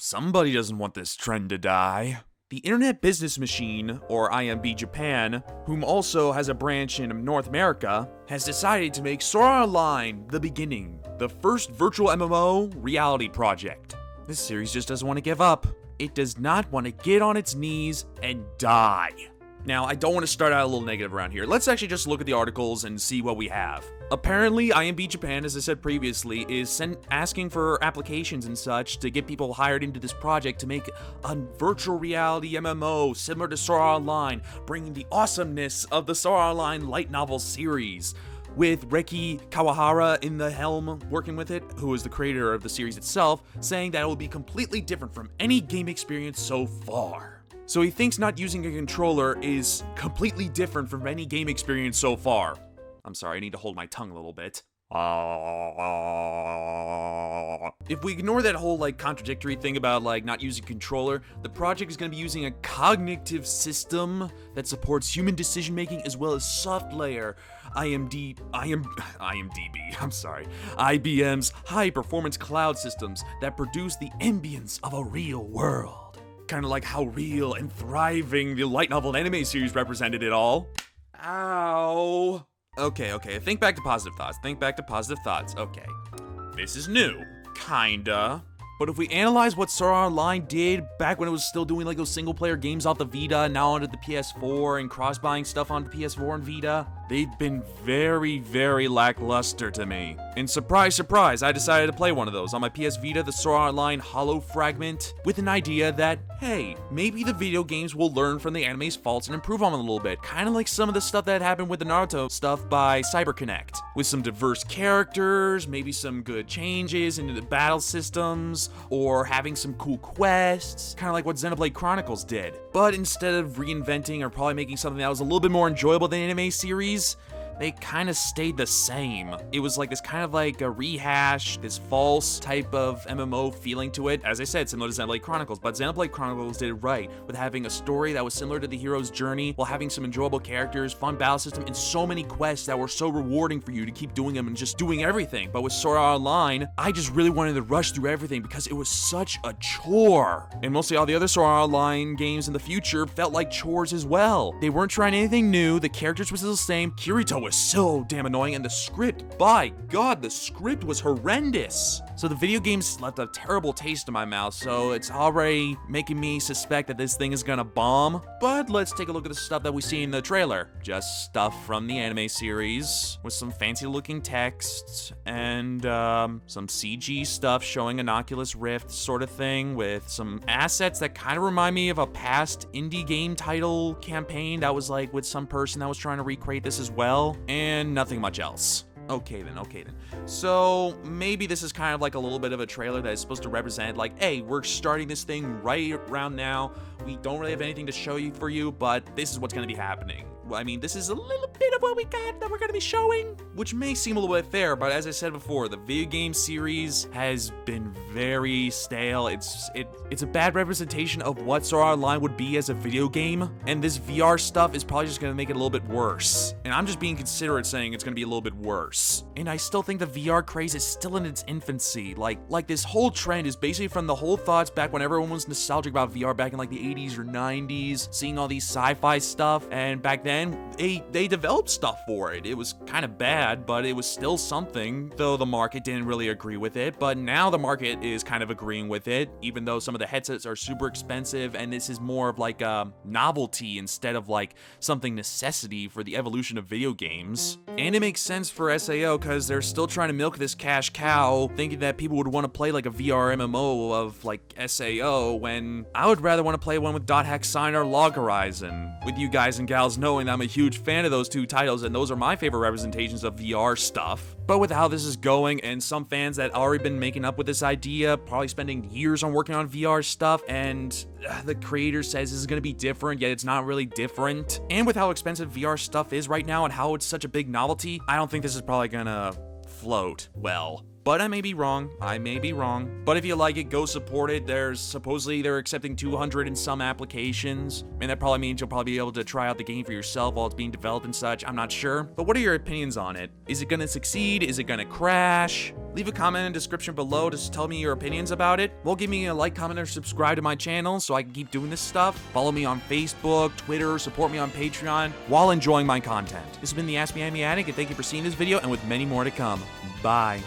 somebody doesn't want this trend to die. The Internet Business Machine, or IMB Japan, whom also has a branch in North America, has decided to make Sword Art Online The Beginning, the first virtual MMO reality project. This series just doesn't want to give up. It does not want to get on its knees and die. Now, I don't want to start out a little negative around here. Let's actually just look at the articles and see what we have. Apparently, IMB Japan, as I said previously, is asking for applications and such to get people hired into this project to make a virtual reality MMO similar to Sword Art Online, bringing the awesomeness of the Sword Art Online light novel series. With Reki Kawahara in the helm working with it, who is the creator of the series itself, saying that it will be completely different from any game experience so far. So he thinks not using a controller is completely different from any game experience so far. I'm sorry, I need to hold my tongue a little bit. If we ignore that whole contradictory thing about not using a controller, the project is going to be using a cognitive system that supports human decision making as well as soft layer IBM's high performance cloud systems that produce the ambience of a real world. Kind of like how real and thriving the light novel and anime series represented it all. Ow. Okay, think back to positive thoughts. Okay. This is new. Kinda. But if we analyze what Sword Art Online did back when it was still doing those single player games off the Vita, now onto the PS4 and cross-buying stuff onto PS4 and Vita, they've been very, very lackluster to me. And surprise, surprise, I decided to play one of those on my PS Vita, the Sword Art Online Hollow Fragment, with an idea that, hey, maybe the video games will learn from the anime's faults and improve on them a little bit. Kind of like some of the stuff that happened with the Naruto stuff by CyberConnect. With some diverse characters, maybe some good changes into the battle systems, or having some cool quests, kind of like what Xenoblade Chronicles did. But instead of reinventing or probably making something that was a little bit more enjoyable than the anime series, they kind of stayed the same. It was this kind of a rehash, this false type of MMO feeling to it. As I said, similar to Xenoblade Chronicles, but Xenoblade Chronicles did it right, with having a story that was similar to the hero's journey, while having some enjoyable characters, fun battle system, and so many quests that were so rewarding for you to keep doing them and just doing everything. But with Sword Art Online, I just really wanted to rush through everything because it was such a chore. And mostly all the other Sword Art Online games in the future felt like chores as well. They weren't trying anything new, the characters were still the same, Kirito was so damn annoying, and the script, by God, the script was horrendous. So the video games left a terrible taste in my mouth, so it's already making me suspect that this thing is gonna bomb. But let's take a look at the stuff that we see in the trailer. Just stuff from the anime series, with some fancy looking texts, and some CG stuff showing an Oculus Rift sort of thing, with some assets that kind of remind me of a past indie game title campaign that was with some person that was trying to recreate this as well, and nothing much else. Okay then. So maybe this is kind of a little bit of a trailer that is supposed to represent hey, we're starting this thing right around now. We don't really have anything to show you for you, but this is what's going to be happening. I mean, this is a little bit of what we got that we're going to be showing, which may seem a little bit fair, but as I said before, the video game series has been very stale. It's a bad representation of what Sword Art Online would be as a video game, and this VR stuff is probably just going to make it a little bit worse. And I'm just being considerate saying it's going to be a little bit worse. And I still think the VR craze is still in its infancy. Like this whole trend is basically from the whole thoughts back when everyone was nostalgic about VR back in the 80s or 90s, seeing all these sci-fi stuff, and back then they developed stuff for it. It was kind of bad, but it was still something, though the market didn't really agree with it. But now the market is kind of agreeing with it, even though some of the headsets are super expensive, and this is more of a novelty instead of something necessity for the evolution of video games. And it makes sense for SAO because they're still trying to milk this cash cow, thinking that people would want to play a VR MMO of SAO, when I would rather want to play one with Dot Hack Sign or Log Horizon, with you guys and gals knowing I'm a huge fan of those two titles, and those are my favorite representations of VR stuff. But with how this is going, and some fans that already been making up with this idea, probably spending years on working on VR stuff, and the creator says this is going to be different, yet it's not really different. And with how expensive VR stuff is right now and how it's such a big novelty, I don't think this is probably gonna float well. but I may be wrong. But if you like it, go support it. Supposedly they're accepting 200 in some applications, and that probably means you'll probably be able to try out the game for yourself while it's being developed and such. I'm not sure. But what are your opinions on it? Is it gonna succeed? Is it gonna crash? Leave a comment in the description below to tell me your opinions about it. Well, give me a like, comment, or subscribe to my channel so I can keep doing this stuff. Follow me on Facebook, Twitter, support me on Patreon while enjoying my content. This has been the Aspie Anime Addict, and thank you for seeing this video, and with many more to come. Bye.